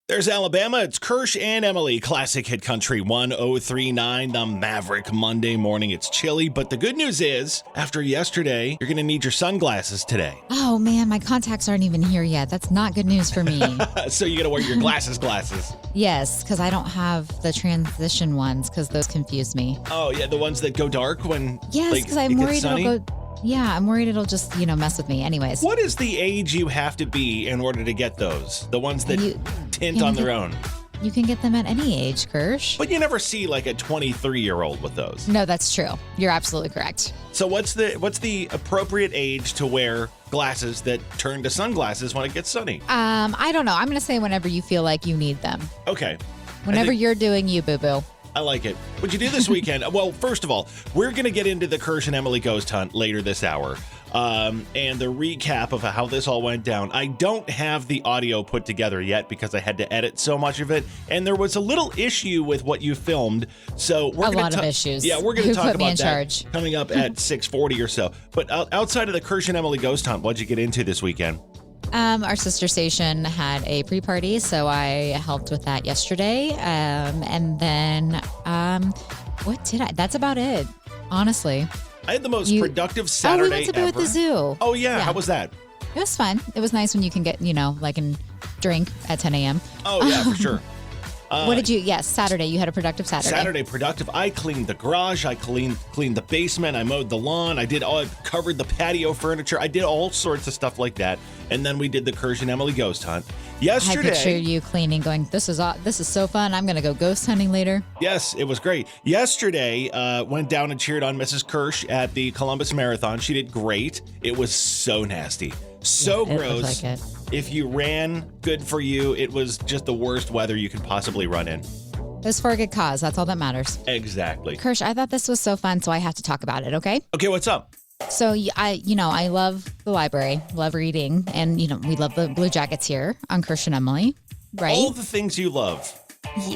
There's Alabama. It's Kirsch and Emyle. Classic Hit Country 1039, the Maverick Monday morning. It's chilly, but the good news is, after yesterday, you're going to need your sunglasses today. Oh, man, my contacts aren't even here yet. That's not good news for me. So you got to wear your glasses. Yes, because I don't have the transition ones because those confuse me. Oh, yeah, the ones that go dark when Yes, because I'm worried it'll go... Yeah, I'm worried it'll just, mess with me. Anyways. What is the age you have to be in order to get those? The ones that tint on their own? You can get them at any age, Kirsch. But you never see like a 23-year-old with those. No, that's true. You're absolutely correct. So what's the appropriate age to wear glasses that turn to sunglasses when it gets sunny? I don't know. I'm going to say whenever you feel like you need them. Okay. Whenever you're doing you, boo-boo. I like it. What'd you do this weekend? Well, first of all, we're going to get into the Kirsch and Emyle ghost hunt later this hour. And the recap of how this all went down. I don't have the audio put together yet because I had to edit so much of it. And there was a little issue with what you filmed. So we're a lot of issues. Yeah, we're going to talk about that charge? Coming up at 6:40 or so. But outside of the Kirsch and Emyle ghost hunt, what'd you get into this weekend? Our sister station had a pre-party, so I helped with that yesterday. And then, what did I? That's about it, honestly. I had the most productive Saturday we went to be ever. With the zoo. Oh, yeah. How was that? It was fun. It was nice when you can get, and drink at 10 a.m. Oh, yeah, for sure. What did you? Yes, Saturday. You had a productive Saturday. Saturday productive. I cleaned the garage. I cleaned the basement. I mowed the lawn. I covered the patio furniture. I did all sorts of stuff like that. And then we did the Kirsch and Emyle ghost hunt. Yesterday, I picture you cleaning, going, this is so fun. I'm going to go ghost hunting later. Yes, it was great. Yesterday, went down and cheered on Mrs. Kirsch at the Columbus Marathon. She did great. It was so nasty. So gross. Like it. If you ran, good for you. It was just the worst weather you could possibly run in. It was for a good cause. That's all that matters. Exactly. Kirsch, I thought this was so fun, so I have to talk about it, okay? Okay, what's up? So, I love the library, love reading, and, we love the Blue Jackets here on Kirsch and Emyle, right? All the things you love.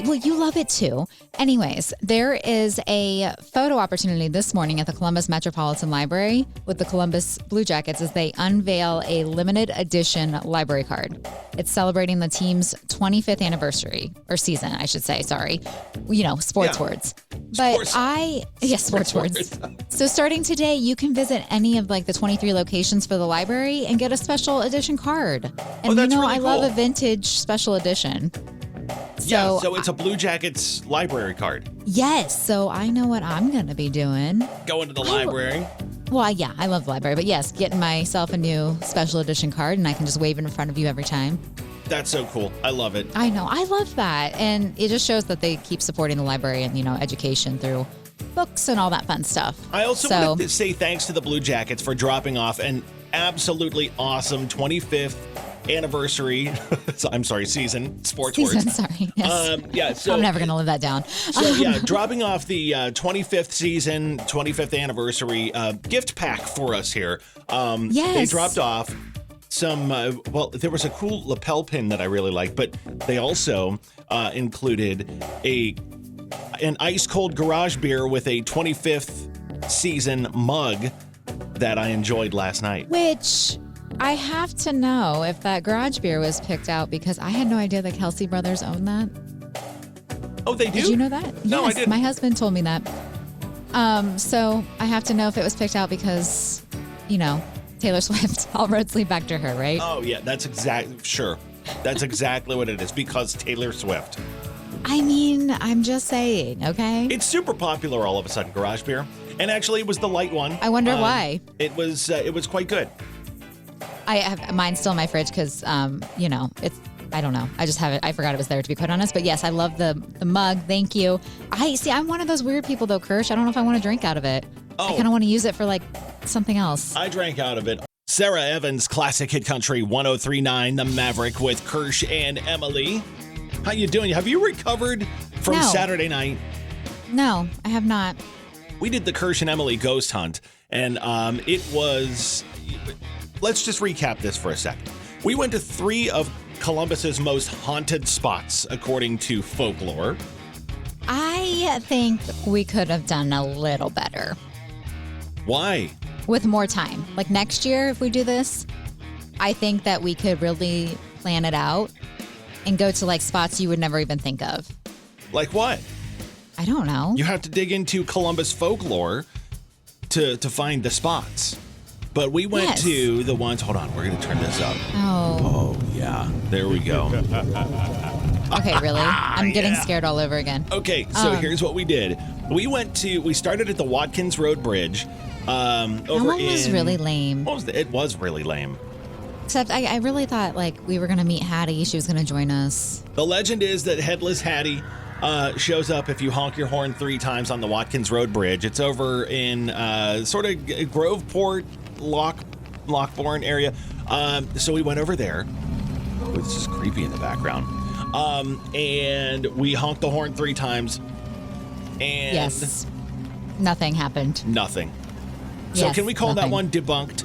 Well, you love it too. Anyways, there is a photo opportunity this morning at the Columbus Metropolitan Library with the Columbus Blue Jackets as they unveil a limited edition library card. It's celebrating the team's 25th anniversary, or season, I should say, sorry. Sports words. But sports words. So starting today, you can visit any of the 23 locations for the library and get a special edition card. And that's really I cool. love a vintage special edition. So it's a Blue Jackets library card. Yes. So I know what I'm going to be doing. Going to the library. Well, yeah, I love the library. But yes, getting myself a new special edition card and I can just wave it in front of you every time. That's so cool. I love it. I know. I love that. And it just shows that they keep supporting the library and, education through books and all that fun stuff. I also want to say thanks to the Blue Jackets for dropping off an absolutely awesome 25th anniversary, season, sports words. Sorry. Yes. So I'm never going to live that down. So dropping off the 25th season, 25th anniversary gift pack for us here. Yes. They dropped off some, there was a cool lapel pin that I really liked, but they also included an ice cold garage beer with a 25th season mug that I enjoyed last night. Which I have to know if that garage beer was picked out because I had no idea the Kelsey brothers own that. Oh, they do? Did you know that? No, yes, I didn't. My husband told me that. So I have to know if it was picked out because, Taylor Swift, all roads lead back to her, right? Oh, yeah, that's exactly what it is, because Taylor Swift. I mean, I'm just saying, okay? It's super popular all of a sudden, garage beer. And actually, it was the light one. I wonder why. It was quite good. I have mine still in my fridge because, it's, I don't know. I just have it. I forgot it was there, to be quite honest. But yes, I love the mug. Thank you. I'm one of those weird people though, Kirsch. I don't know if I want to drink out of it. I kind of want to use it for something else. I drank out of it. Sarah Evans, Classic Hit Country 1039, The Maverick with Kirsch and Emyle. How you doing? Have you recovered from Saturday night? No, I have not. We did the Kirsch and Emyle ghost hunt, and it was... Let's just recap this for a second. We went to 3 of Columbus's most haunted spots, according to folklore. I think we could have done a little better. Why? With more time. Next year, if we do this, I think that we could really plan it out and go to like spots you would never even think of. Like what? I don't know. You have to dig into Columbus folklore to find the spots. But we went to the ones. Hold on, we're going to turn this up. Oh. Oh, yeah. There we go. Okay, really? I'm getting scared all over again. Okay, so here's what we did. We started at the Watkins Road Bridge. That one was really lame. It was really lame. Except I really thought like we were going to meet Hattie. She was going to join us. The legend is that Headless Hattie shows up if you honk your horn 3 times on the Watkins Road Bridge. It's over in sort of Groveport, Lockbourne area. So we went over there. Oh, it's just creepy in the background. And we honked the horn 3 times. And yes. Nothing happened. Nothing. So Yes, can we call nothing. that one debunked?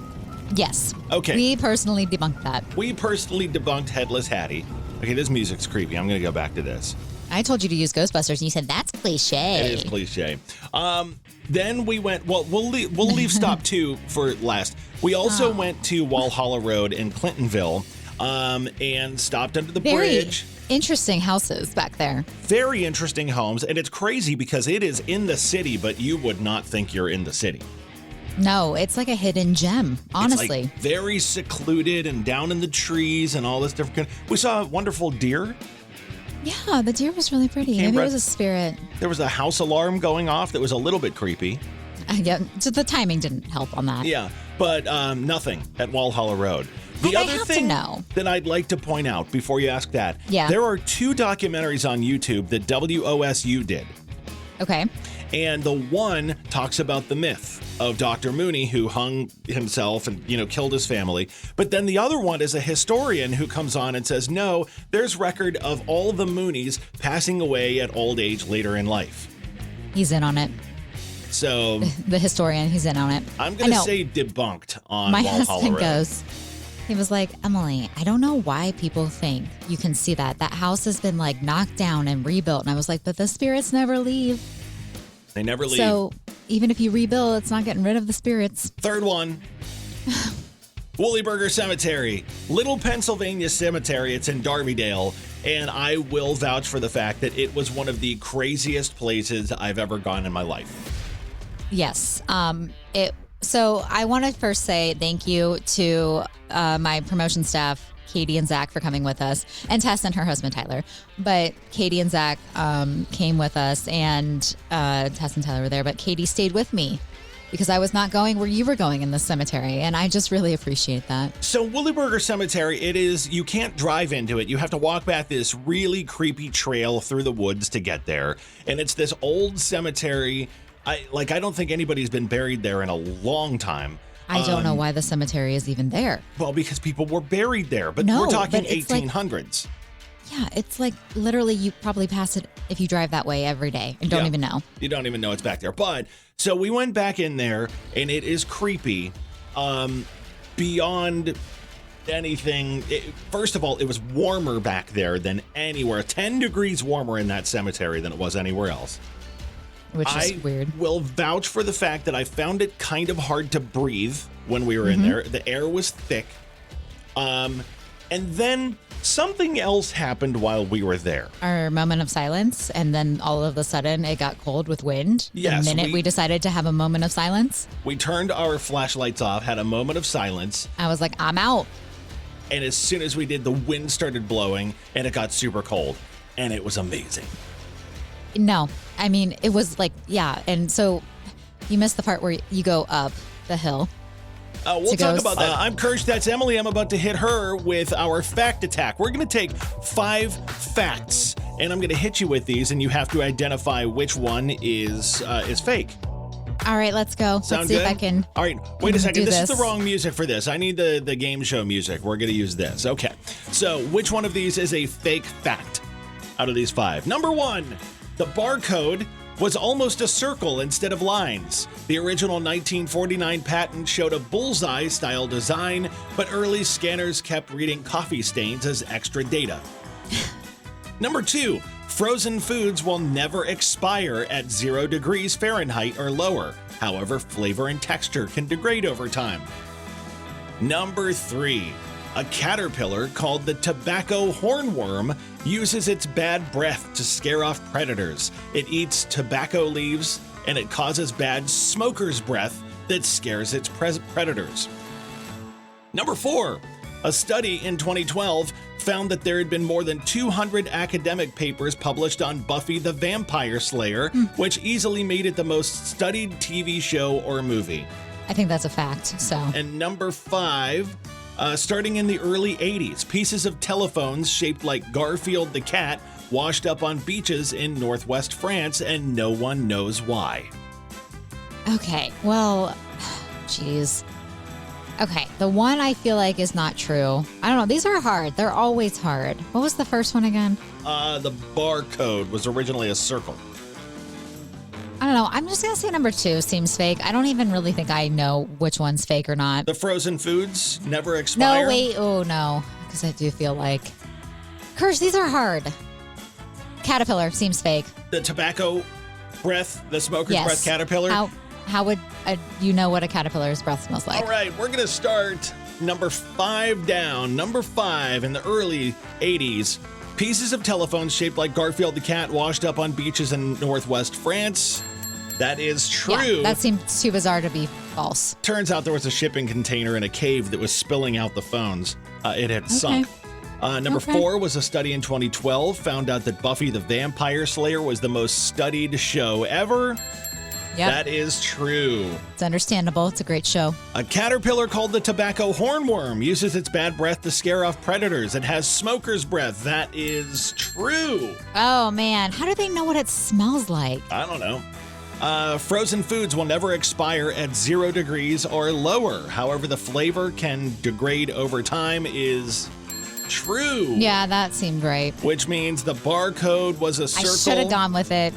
Yes. Okay. We personally debunked that. We personally debunked Headless Hattie. Okay, this music's creepy. I'm going to go back to this. I told you to use Ghostbusters, and you said that's cliche. It is cliche. Then we went. Well, we'll leave stop 2 for last. We also went to Walhalla Road in Clintonville, and stopped under the bridge. Interesting houses back there. Very interesting homes, and it's crazy because it is in the city, but you would not think you're in the city. No, it's like a hidden gem, honestly. It's like very secluded and down in the trees and all this different. We saw a wonderful deer. Yeah, the deer was really pretty. Maybe it was a spirit. There was a house alarm going off that was a little bit creepy. Yeah, so the timing didn't help on that. Yeah, but nothing at Walhalla Road. The I other have thing to know. that I'd like to point out before you ask that, there are 2 documentaries on YouTube that WOSU did. Okay. And the one talks about the myth of Dr. Mooney, who hung himself and, killed his family. But then the other one is a historian who comes on and says, no, there's record of all the Mooneys passing away at old age later in life. He's in on it. So the historian, he's in on it. I'm going to say debunked on My Walhalla husband Road. goes, he was like, Emily, I don't know why people think you can see that. That house has been like knocked down and rebuilt. And I was like, but the spirits never leave. They never leave. So even if you rebuild, it's not getting rid of the spirits. Third one. Woolly Burger Cemetery, Little Pennsylvania Cemetery. It's in Darvydale, and I will vouch for the fact that it was one of the craziest places I've ever gone in my life. Yes. So I want to first say thank you to my promotion staff, Katie and Zach, for coming with us, and Tess and her husband, Tyler. But Katie and Zach came with us, and Tess and Tyler were there, but Katie stayed with me because I was not going where you were going in the cemetery, and I just really appreciate that. So Woolly Burger Cemetery, you can't drive into it. You have to walk back this really creepy trail through the woods to get there. And it's this old cemetery. I don't think anybody's been buried there in a long time. I don't know why the cemetery is even there. Well, because people were buried there, but No, we're talking but it's 1800s. Yeah, it's like literally you probably pass it if you drive that way every day and don't even know. You don't even know it's back there. But so we went back in there, and it is creepy beyond anything. First of all, it was warmer back there than anywhere. 10 degrees warmer in that cemetery than it was anywhere else. Which is weird. I will vouch for the fact that I found it kind of hard to breathe when we were in there. The air was thick. And then something else happened while we were there. Our moment of silence, and then all of a sudden it got cold with wind. Yes, the minute we decided to have a moment of silence. We turned our flashlights off, had a moment of silence. I was like, I'm out. And as soon as we did, the wind started blowing and it got super cold. And it was amazing. No, I mean, it was like, yeah. And so you missed the part where you go up the hill. We'll talk about that. I'm Kirsch. That's Emily. I'm about to hit her with our fact attack. We're going to take 5 facts, and I'm going to hit you with these, and you have to identify which one is fake. All right, let's go. Sound let's see good? if I can. All right, wait a second. do This is this. the wrong music for this. I need the game show music. We're going to use this. Okay. So which one of these is a fake fact out of these 5? Number 1, the barcode was almost a circle instead of lines. The original 1949 patent showed a bullseye-style design, but early scanners kept reading coffee stains as extra data. Number 2, frozen foods will never expire at 0 degrees Fahrenheit or lower. However, flavor and texture can degrade over time. Number 3, a caterpillar called the tobacco hornworm uses its bad breath to scare off predators. It eats tobacco leaves, and it causes bad smoker's breath that scares its predators. Number 4, a study in 2012 found that there had been more than 200 academic papers published on Buffy the Vampire Slayer, which easily made it the most studied TV show or movie. I think that's a fact. So. And number 5, starting in the early 80s, pieces of telephones shaped like Garfield the cat washed up on beaches in northwest France, and no one knows why. Okay, well, geez. Okay, the one I feel like is not true. I don't know. These are hard. They're always hard. What was the first one again? The barcode was originally a circle. I don't know. I'm just going to say number 2 seems fake. I don't even really think I know which one's fake or not. The frozen foods never expire. No, wait. Oh, no. Because I do feel like... Kirsch, these are hard. Caterpillar seems fake. The tobacco breath, the smoker's breath caterpillar. How would you know what a caterpillar's breath smells like? All right, we're going to start number 5 down. Number 5, in the early 80s, pieces of telephones shaped like Garfield the cat washed up on beaches in northwest France. That is true. Yeah, that seems too bizarre to be false. Turns out there was a shipping container in a cave that was spilling out the phones. It had sunk. Number 4 was a study in 2012 found out that Buffy the Vampire Slayer was the most studied show ever. Yep. That is true. It's understandable. It's a great show. A caterpillar called the tobacco hornworm uses its bad breath to scare off predators. It has smoker's breath. That is true. Oh, man. How do they know what it smells like? I don't know. Frozen foods will never expire at 0 degrees or lower. However, the flavor can degrade over time is true. Yeah, that seemed right. Which means the barcode was a circle. I should have gone with it.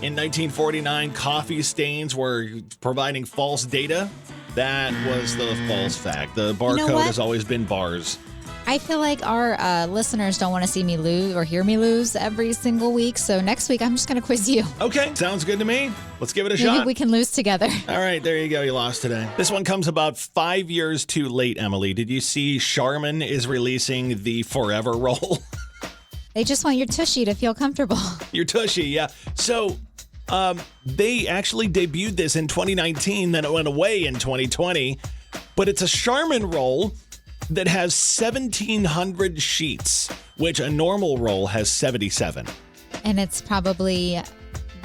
In 1949, coffee stains were providing false data. That was the false fact. The barcode has always been bars. I feel like our listeners don't want to see me lose or hear me lose every single week. So next week, I'm just going to quiz you. Okay, sounds good to me. Let's give it a shot. Maybe we can lose together. All right, there you go. You lost today. This one comes about 5 years too late, Emily. Did you see Charmin is releasing the Forever roll? They just want your tushy to feel comfortable. Your tushy, yeah. So they actually debuted this in 2019, then it went away in 2020. But it's a Charmin roll that has 1,700 sheets, which a normal roll has 77. And it's probably,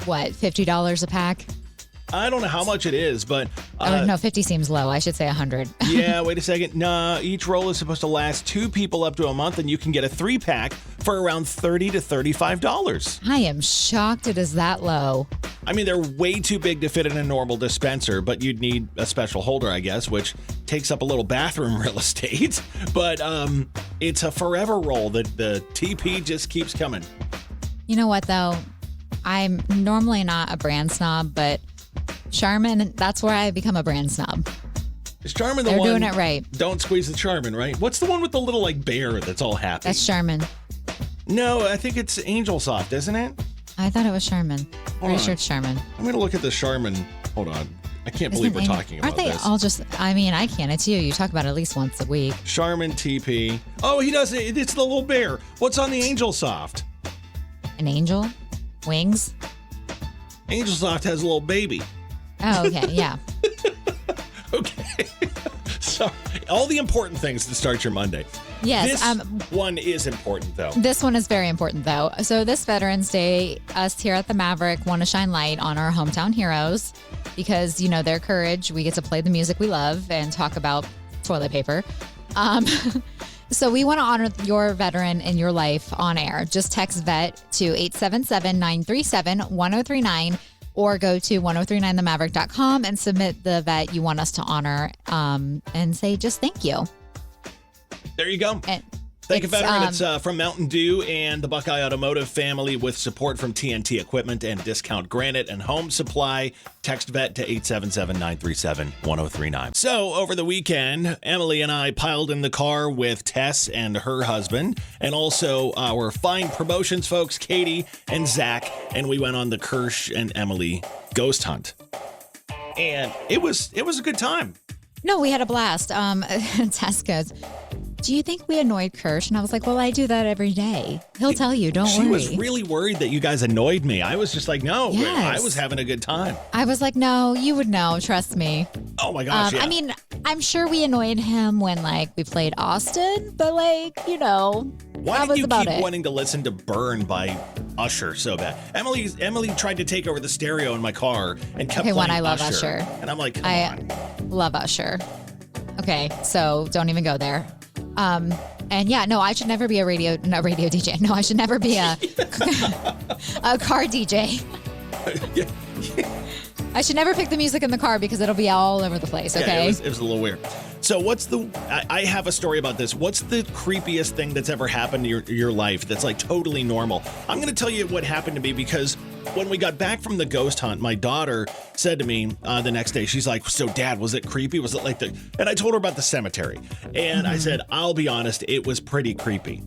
what, $50 a pack? I don't know how much it is, but... no, 50 seems low. I should say 100. Yeah, wait a second. Nah, each roll is supposed to last 2 people up to a month, and you can get a 3-pack for around $30 to $35. I am shocked it is that low. I mean, they're way too big to fit in a normal dispenser, but you'd need a special holder, I guess, which takes up a little bathroom real estate. But it's a forever roll. The TP just keeps coming. You know what, though? I'm normally not a brand snob, but Charmin, that's where I become a brand snob. Is Charmin the They're one? They're doing it right. Don't squeeze the Charmin, right? What's the one with the little bear that's all happy? That's Charmin. No, I think it's Angel Soft, isn't it? I thought it was Charmin. Pretty sure it's Charmin. I'm going to look at the Charmin. Hold on. I can't believe we're talking about this. Aren't they all just, I mean, I can't. It's you. You talk about it at least once a week. Charmin TP. Oh, he does it. It's the little bear. What's on the Angel Soft? An angel? Wings? Angel Soft has a little baby. Oh, okay. Yeah. Okay. So, all the important things to start your Monday. Yes. This one is important, though. This one is very important, though. So this Veterans Day, us here at the Maverick want to shine light on our hometown heroes because, you know, their courage. We get to play the music we love and talk about toilet paper. So we want to honor your veteran in your life on air. Just text VET to 877-937-1039 or go to 1039themaverick.com and submit the vet you want us to honor and say just thank you. There you go. Thank you, veteran. It's from Mountain Dew and the Buckeye Automotive family with support from TNT Equipment and Discount Granite and Home Supply. Text VET to 877-937-1039. So over the weekend, Emily and I piled in the car with Tess and her husband and also our fine promotions folks, Katie and Zach, and we went on the Kirsch and Emily ghost hunt. And it was a good time. No, we had a blast. Tess goes, do you think we annoyed Kirsch? And I was like, well, I do that every day. He'll tell you, don't worry. She was really worried that you guys annoyed me. I was just like, no, Yes. I was having a good time. I was like, no, you would know. Trust me. Oh my gosh, yeah. I mean, I'm sure we annoyed him when like we played Austin, but like, you know, Why that did was you about keep it. wanting to listen to Burn by Usher so bad? Emily tried to take over the stereo in my car and kept Okay, playing one, I love Usher. And I'm like, come I on. love Usher. Okay, so don't even go there. And yeah, no, I should never be a radio DJ. No, I should never be a a car DJ. I should never pick the music in the car because it'll be all over the place. Okay. Yeah, it was a little weird. So I have a story about this. What's the creepiest thing that's ever happened to your life that's like totally normal? I'm going to tell you what happened to me because when we got back from the ghost hunt, my daughter said to me the next day, she's like, so Dad, was it creepy? Was it like and I told her about the cemetery. And I said, I'll be honest, it was pretty creepy.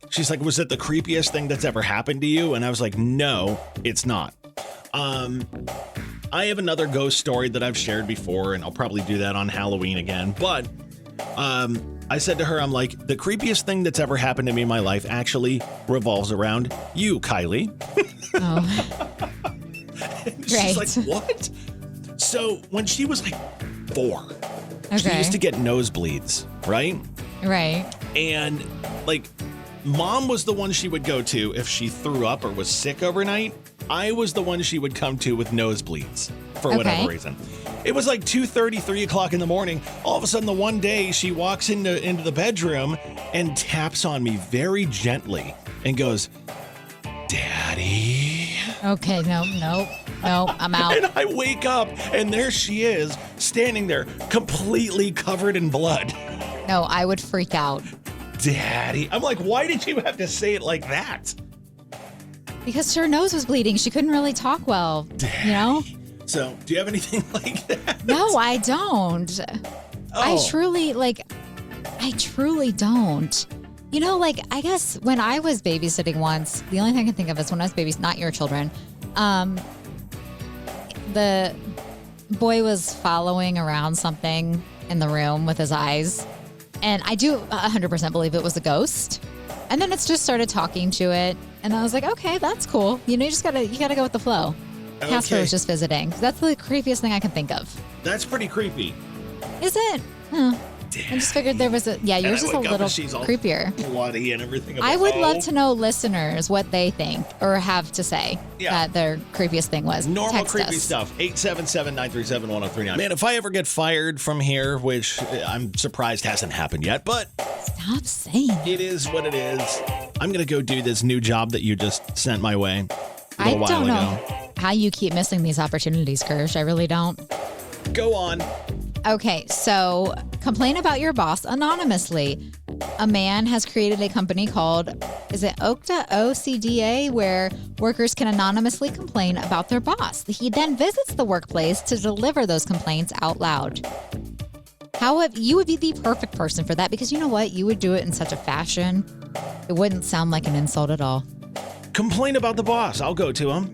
She's like, was it the creepiest thing that's ever happened to you? And I was like, no, it's not. I have another ghost story that I've shared before, and I'll probably do that on Halloween again. But I said to her, I'm like, the creepiest thing that's ever happened to me in my life actually revolves around you, Kylie. Oh. She's like, what? So when she was like 4, she Okay. used to get nosebleeds, right? Right. And like, Mom was the one she would go to if she threw up or was sick overnight. I was the one she would come to with nosebleeds for whatever reason. It was like 2:30, 3 o'clock in the morning. All of a sudden, the one day she walks into the bedroom and taps on me very gently and goes, Daddy. Okay. No, I'm out. And I wake up and there she is standing there completely covered in blood. No, I would freak out. Daddy. I'm like, why did you have to say it like that? Because her nose was bleeding. She couldn't really talk well, you know? So, do you have anything like that? No, I don't. I Oh. truly don't. You know, like, I guess when I was babysitting once, the only thing I can think of is when I was babysitting, not your children, the boy was following around something in the room with his eyes. And I do 100% believe it was a ghost. And then it's just started talking to it. And I was like, okay, that's cool. You know, you gotta go with the flow. Casper Okay. was just visiting. That's the creepiest thing I can think of. That's pretty creepy. Is it? Huh. I just figured there was yours And I is a wake up and little she's all creepier. bloody and everything. I would love to know listeners what they think or have to say that their creepiest thing was. Normal Text creepy us. stuff. 877-937-1039. Man, if I ever get fired from here, which I'm surprised hasn't happened yet, but Stop saying that. it is what it is. I'm going to go do this new job that you just sent my way a I little while don't know ago. how you keep missing these opportunities, Kirsch. I really don't. Go on. Okay, so complain about your boss anonymously. A man has created a company called, is it OCDA, OCDA, where workers can anonymously complain about their boss. He then visits the workplace to deliver those complaints out loud. You would be the perfect person for that because you know what? You would do it in such a fashion. It wouldn't sound like an insult at all. Complain about the boss. I'll go to him.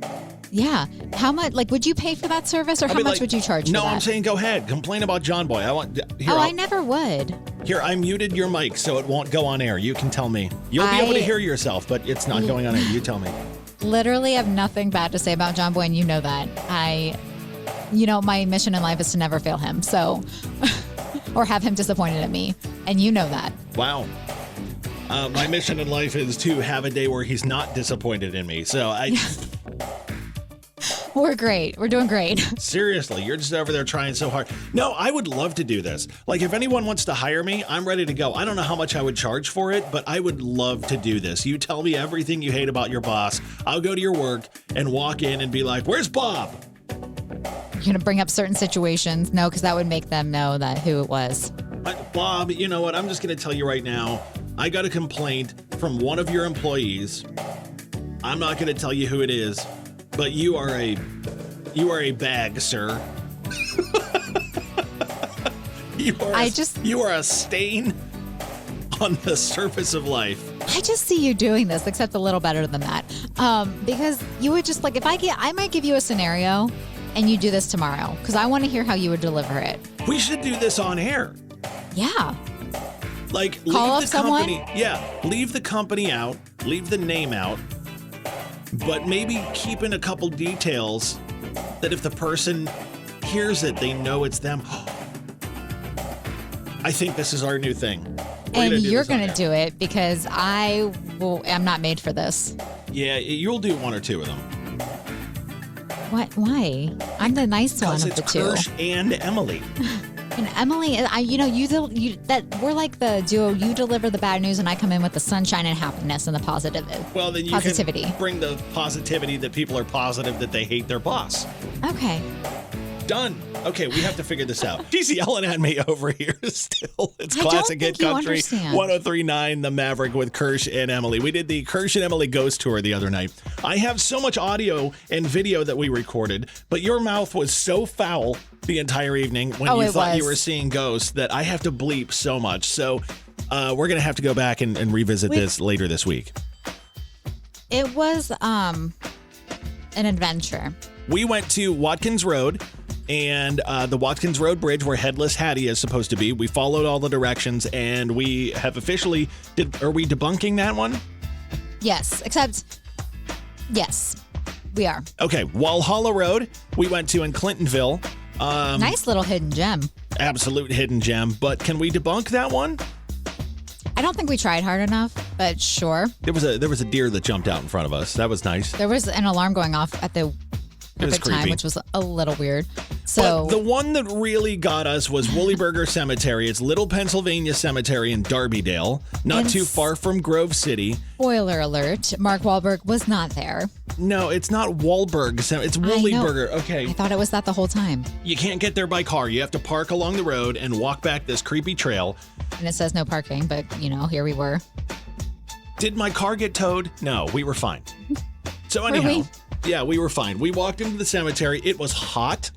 Yeah. How much, would you pay for that service or how much would you charge for that? No, I'm saying go ahead. Complain about John Boy. I never would. Here, I muted your mic so it won't go on air. You can tell me. You'll be able to hear yourself, but it's not going on air. You tell me. Literally have nothing bad to say about John Boy, and you know that. My mission in life is to never fail him, so, or have him disappointed at me, and you know that. Wow. My mission in life is to have a day where he's not disappointed in me. So We're great. We're doing great. seriously, you're just over there trying so hard. No, I would love to do this. Like, if anyone wants to hire me, I'm ready to go. I don't know how much I would charge for it, but I would love to do this. You tell me everything you hate about your boss. I'll go to your work and walk in and be like, where's Bob? You're going to bring up certain situations. No, because that would make them know who it was. Bob, you know what? I'm just going to tell you right now. I got a complaint from one of your employees. I'm not going to tell you who it is, but you are a bag, sir. You are a stain on the surface of life. I just see you doing this, except a little better than that. Because you would just I might give you a scenario and you do this tomorrow because I want to hear how you would deliver it. We should do this on air. Yeah. Like, Call leave up the company. Yeah, leave the company out, leave the name out, but maybe keep in a couple details that if the person hears it, they know it's them. I think this is our new thing. And you're going to do it because I'm not made for this. Yeah, you'll do one or two of them. What? Why? I'm the nice one of the two. Kirsch and Emily. And Emily, we're like the duo. You deliver the bad news, and I come in with the sunshine and happiness and the positive. Well, then you positivity. Can bring the positivity that people are positive that they hate their boss. Okay. Done. Okay, we have to figure this out. She's yelling at me over here still. It's I classic don't hit think you country. understand. 103.9 The Maverick with Kirsch and Emily. We did the Kirsch and Emily ghost tour the other night. I have so much audio and video that we recorded, but your mouth was so foul the entire evening when you thought you were seeing ghosts that I have to bleep so much. So we're going to have to go back and revisit this later this week. It was an adventure. We went to Watkins Road. And the Watkins Road Bridge where Headless Hattie is supposed to be. We followed all the directions and we have officially... Are we debunking that one? Yes, yes, we are. Okay, Walhalla Road we went to in Clintonville. Nice little hidden gem. Absolute hidden gem. But can we debunk that one? I don't think we tried hard enough, but sure. There was a deer that jumped out in front of us. That was nice. There was an alarm going off at the perfect time, which was a little weird. So but the one that really got us was Woollyburger Cemetery. It's Little Pennsylvania Cemetery in Darbydale, not too far from Grove City. Spoiler alert, Mark Wahlberg was not there. No, it's not Wahlberg. It's Woollyburger. Okay. I thought it was that the whole time. You can't get there by car. You have to park along the road and walk back this creepy trail. And it says no parking, but, here we were. Did my car get towed? No, we were fine. So anyhow, yeah, we were fine. We walked into the cemetery. It was hot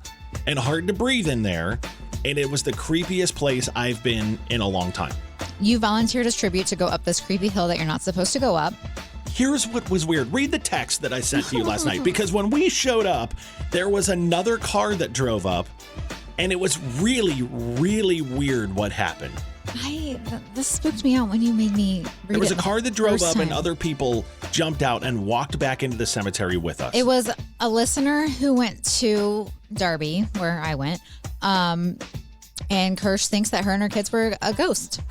and hard to breathe in there, and it was the creepiest place I've been in a long time. You volunteered as tribute to go up this creepy hill that you're not supposed to go up. Here's what was weird. Read the text that I sent to you last night, because when we showed up, there was another car that drove up, and it was really, really weird what happened. This spooked me out when you made me read it. There was a car that drove up and other people jumped out and walked back into the cemetery with us. It was a listener who went to Darby, where I went, and Kirsch thinks that her and her kids were a ghost.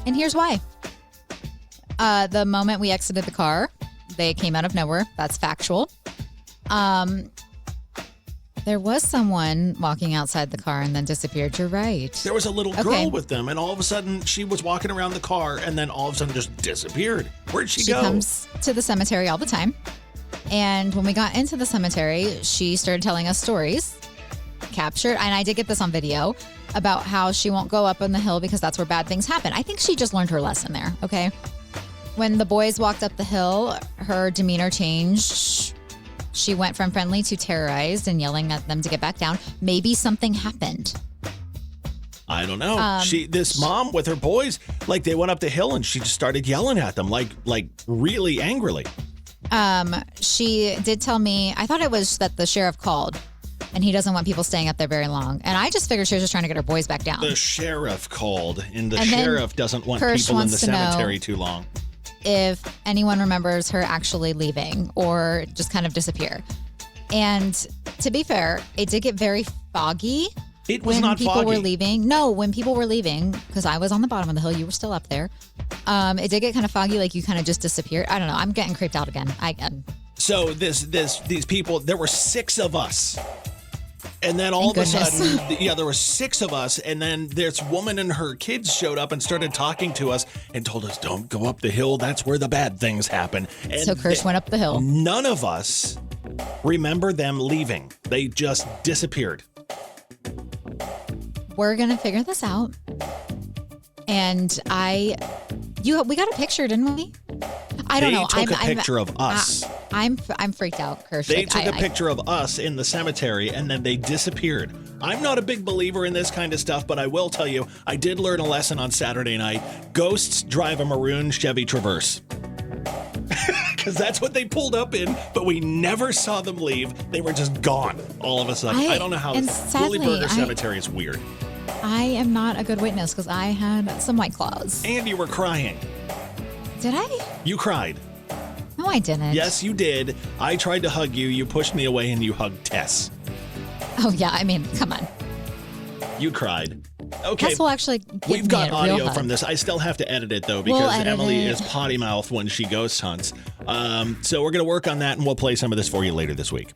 And here's why. The moment we exited the car, they came out of nowhere. That's factual. There was someone walking outside the car and then disappeared. You're right. There was a little girl with them, and all of a sudden she was walking around the car and then all of a sudden just disappeared. Where'd she go? She comes to the cemetery all the time. And when we got into the cemetery, she started telling us stories, captured, and I did get this on video, about how she won't go up on the hill because that's where bad things happen. I think she just learned her lesson there, okay? When the boys walked up the hill, her demeanor changed. She went from friendly to terrorized and yelling at them to get back down. Maybe something happened. I don't know. This mom with her boys, like they went up the hill and she just started yelling at them, like really angrily. She did tell me, I thought it was that the sheriff called and he doesn't want people staying up there very long. And I just figured she was just trying to get her boys back down. The sheriff called, and the sheriff doesn't want people in the cemetery too long. If anyone remembers her actually leaving or just kind of disappear. And to be fair, it did get very foggy. It was not foggy. When people were leaving. No, when people were leaving, because I was on the bottom of the hill, you were still up there. It did get kind of foggy, like you kind of just disappeared. I don't know. I'm getting creeped out again. So these people, there were 6 of us. And then all of a sudden, there were 6 of us, and then this woman and her kids showed up and started talking to us and told us, don't go up the hill. That's where the bad things happen. And so Kirsch went up the hill. None of us remember them leaving. They just disappeared. We're going to figure this out. And we got a picture, didn't we? I don't know. They took a picture of us. I'm freaked out, Kirsch. They took a picture of us in the cemetery, and then they disappeared. I'm not a big believer in this kind of stuff, but I will tell you, I did learn a lesson on Saturday night. Ghosts drive a maroon Chevy Traverse. Because that's what they pulled up in, but we never saw them leave. They were just gone all of a sudden. I don't know how. Woollyburger Cemetery is weird. I am not a good witness because I had some White Claws. And you were crying. Did I? You cried. No, I didn't. Yes, you did. I tried to hug you. You pushed me away and you hugged Tess. Oh, yeah. I mean, come on. You cried. Okay. Tess will actually give We've me got a real audio hug. from this. I still have to edit it, though, We'll because edit Emily it. is potty mouth when she ghost hunts. So we're going to work on that, and we'll play some of this for you later this week.